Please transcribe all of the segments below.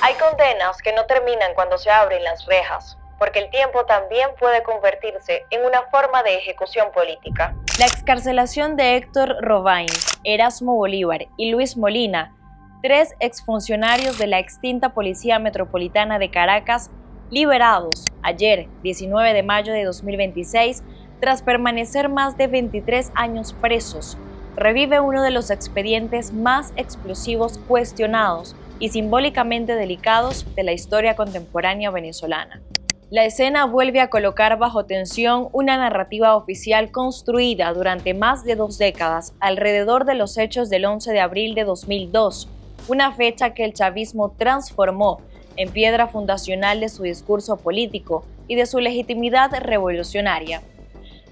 Hay condenas que no terminan cuando se abren las rejas, porque el tiempo también puede convertirse en una forma de ejecución política. La excarcelación de Héctor Robain, Erasmo Bolívar y Luis Molina, tres exfuncionarios de la extinta Policía Metropolitana de Caracas, liberados ayer, 19 de mayo de 2026, tras permanecer más de 23 años presos, revive uno de los expedientes más explosivos, cuestionados y simbólicamente delicados de la historia contemporánea venezolana. La escena vuelve a colocar bajo tensión una narrativa oficial construida durante más de 2 décadas alrededor de los hechos del 11 de abril de 2002, una fecha que el chavismo transformó en piedra fundacional de su discurso político y de su legitimidad revolucionaria.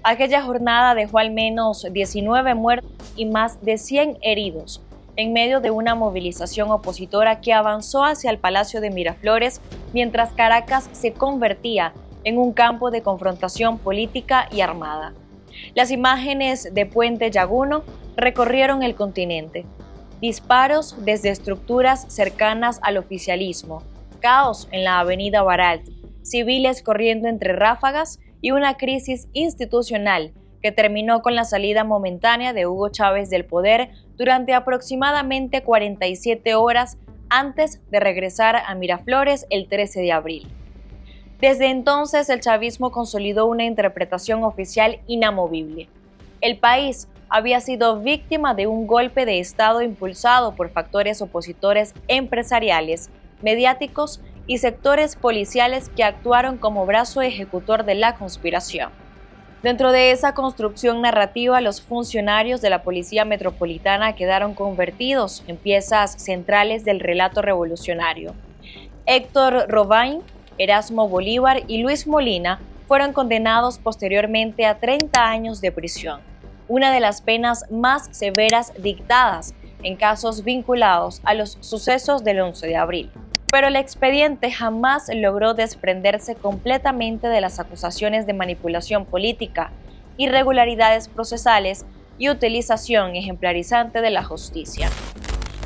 Aquella jornada dejó al menos 19 muertos y más de 100 heridos, en medio de una movilización opositora que avanzó hacia el Palacio de Miraflores mientras Caracas se convertía en un campo de confrontación política y armada. Las imágenes de Puente Llaguno recorrieron el continente. Disparos desde estructuras cercanas al oficialismo, caos en la avenida Baralt, civiles corriendo entre ráfagas y una crisis institucional que terminó con la salida momentánea de Hugo Chávez del poder durante aproximadamente 47 horas antes de regresar a Miraflores el 13 de abril. Desde entonces, el chavismo consolidó una interpretación oficial inamovible. El país había sido víctima de un golpe de Estado impulsado por factores opositores empresariales, mediáticos y sectores policiales que actuaron como brazo ejecutor de la conspiración. Dentro de esa construcción narrativa, los funcionarios de la Policía Metropolitana quedaron convertidos en piezas centrales del relato revolucionario. Héctor Robain, Erasmo Bolívar y Luis Molina fueron condenados posteriormente a 30 años de prisión, una de las penas más severas dictadas en casos vinculados a los sucesos del 11 de abril. Pero el expediente jamás logró desprenderse completamente de las acusaciones de manipulación política, irregularidades procesales y utilización ejemplarizante de la justicia.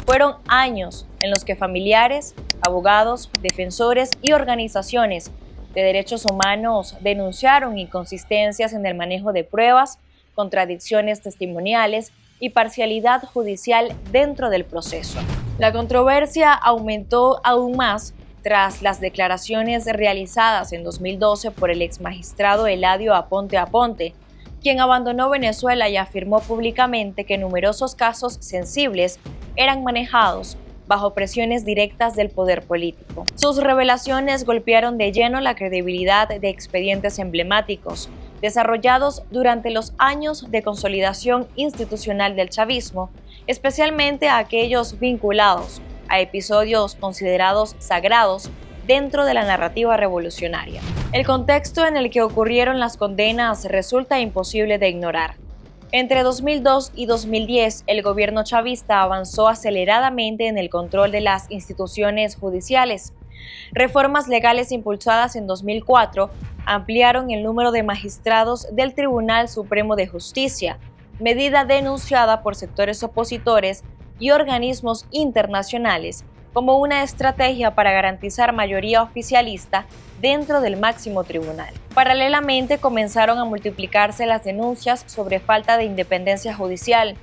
Fueron años en los que familiares, abogados, defensores y organizaciones de derechos humanos denunciaron inconsistencias en el manejo de pruebas, contradicciones testimoniales y parcialidad judicial dentro del proceso. La controversia aumentó aún más tras las declaraciones realizadas en 2012 por el exmagistrado Eladio Aponte Aponte, quien abandonó Venezuela y afirmó públicamente que numerosos casos sensibles eran manejados bajo presiones directas del poder político. Sus revelaciones golpearon de lleno la credibilidad de expedientes emblemáticos desarrollados durante los años de consolidación institucional del chavismo, especialmente a aquellos vinculados a episodios considerados sagrados dentro de la narrativa revolucionaria. El contexto en el que ocurrieron las condenas resulta imposible de ignorar. Entre 2002 y 2010, el gobierno chavista avanzó aceleradamente en el control de las instituciones judiciales. Reformas legales impulsadas en 2004 ampliaron el número de magistrados del Tribunal Supremo de Justicia, medida denunciada por sectores opositores y organismos internacionales como una estrategia para garantizar mayoría oficialista dentro del máximo tribunal. Paralelamente, comenzaron a multiplicarse las denuncias sobre falta de independencia judicial,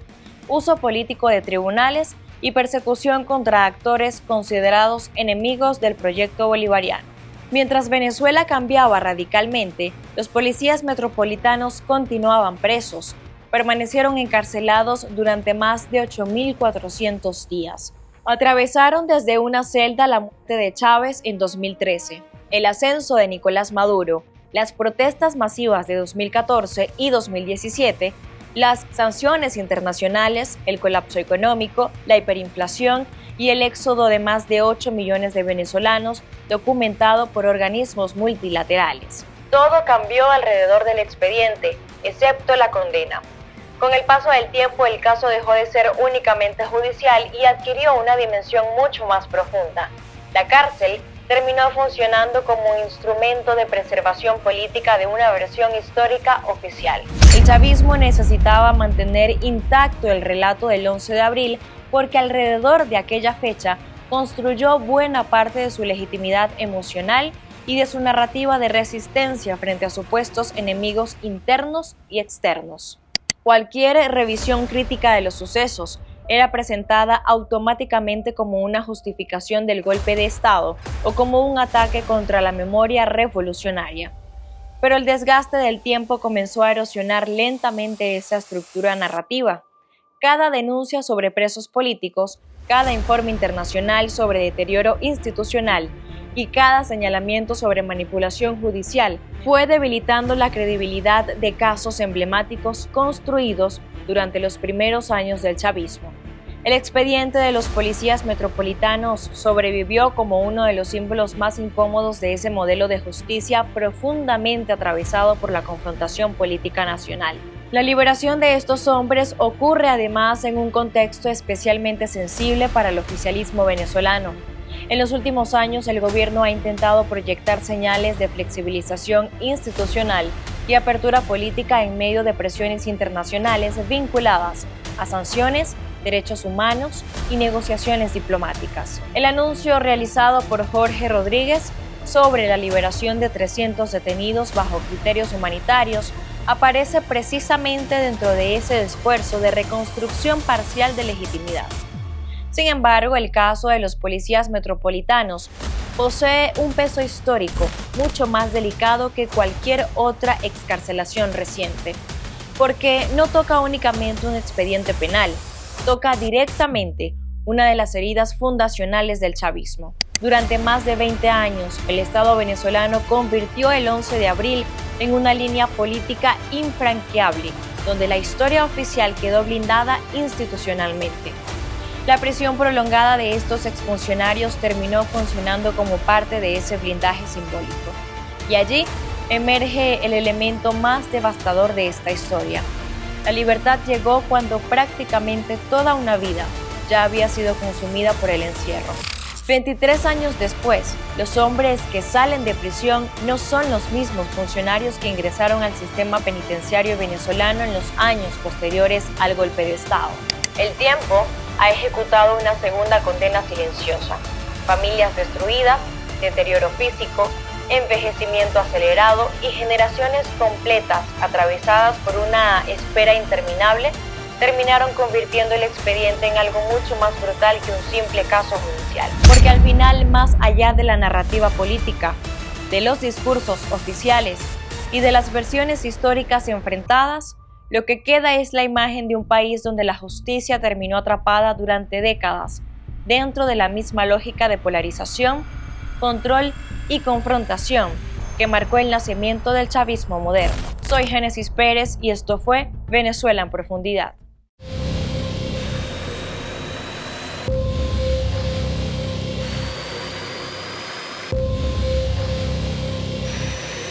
uso político de tribunales y persecución contra actores considerados enemigos del proyecto bolivariano. Mientras Venezuela cambiaba radicalmente, los policías metropolitanos continuaban presos, permanecieron encarcelados durante más de 8.400 días. Atravesaron desde una celda la muerte de Chávez en 2013, el ascenso de Nicolás Maduro, las protestas masivas de 2014 y 2017, las sanciones internacionales, el colapso económico, la hiperinflación y el éxodo de más de 8 millones de venezolanos documentado por organismos multilaterales. Todo cambió alrededor del expediente, excepto la condena. Con el paso del tiempo, el caso dejó de ser únicamente judicial y adquirió una dimensión mucho más profunda. La cárcel terminó funcionando como un instrumento de preservación política de una versión histórica oficial. El chavismo necesitaba mantener intacto el relato del 11 de abril porque alrededor de aquella fecha construyó buena parte de su legitimidad emocional y de su narrativa de resistencia frente a supuestos enemigos internos y externos. Cualquier revisión crítica de los sucesos era presentada automáticamente como una justificación del golpe de Estado o como un ataque contra la memoria revolucionaria. Pero el desgaste del tiempo comenzó a erosionar lentamente esa estructura narrativa. Cada denuncia sobre presos políticos, cada informe internacional sobre deterioro institucional y cada señalamiento sobre manipulación judicial fue debilitando la credibilidad de casos emblemáticos construidos durante los primeros años del chavismo. El expediente de los policías metropolitanos sobrevivió como uno de los símbolos más incómodos de ese modelo de justicia profundamente atravesado por la confrontación política nacional. La liberación de estos hombres ocurre además en un contexto especialmente sensible para el oficialismo venezolano. En los últimos años, el gobierno ha intentado proyectar señales de flexibilización institucional y apertura política en medio de presiones internacionales vinculadas a sanciones, derechos humanos y negociaciones diplomáticas. El anuncio realizado por Jorge Rodríguez sobre la liberación de 300 detenidos bajo criterios humanitarios aparece precisamente dentro de ese esfuerzo de reconstrucción parcial de legitimidad. Sin embargo, el caso de los policías metropolitanos posee un peso histórico mucho más delicado que cualquier otra excarcelación reciente, porque no toca únicamente un expediente penal, toca directamente una de las heridas fundacionales del chavismo. Durante más de 20 años, el Estado venezolano convirtió el 11 de abril en una línea política infranqueable, donde la historia oficial quedó blindada institucionalmente. La prisión prolongada de estos exfuncionarios terminó funcionando como parte de ese blindaje simbólico. Y allí emerge el elemento más devastador de esta historia. La libertad llegó cuando prácticamente toda una vida ya había sido consumida por el encierro. 23 años después, los hombres que salen de prisión no son los mismos funcionarios que ingresaron al sistema penitenciario venezolano en los años posteriores al golpe de Estado. El tiempo ha ejecutado una segunda condena silenciosa: familias destruidas, deterioro físico, envejecimiento acelerado y generaciones completas atravesadas por una espera interminable terminaron convirtiendo el expediente en algo mucho más brutal que un simple caso judicial. Porque al final, más allá de la narrativa política, de los discursos oficiales y de las versiones históricas enfrentadas, lo que queda es la imagen de un país donde la justicia terminó atrapada durante décadas, dentro de la misma lógica de polarización, control y confrontación que marcó el nacimiento del chavismo moderno. Soy Génesis Pérez y esto fue Venezuela en Profundidad.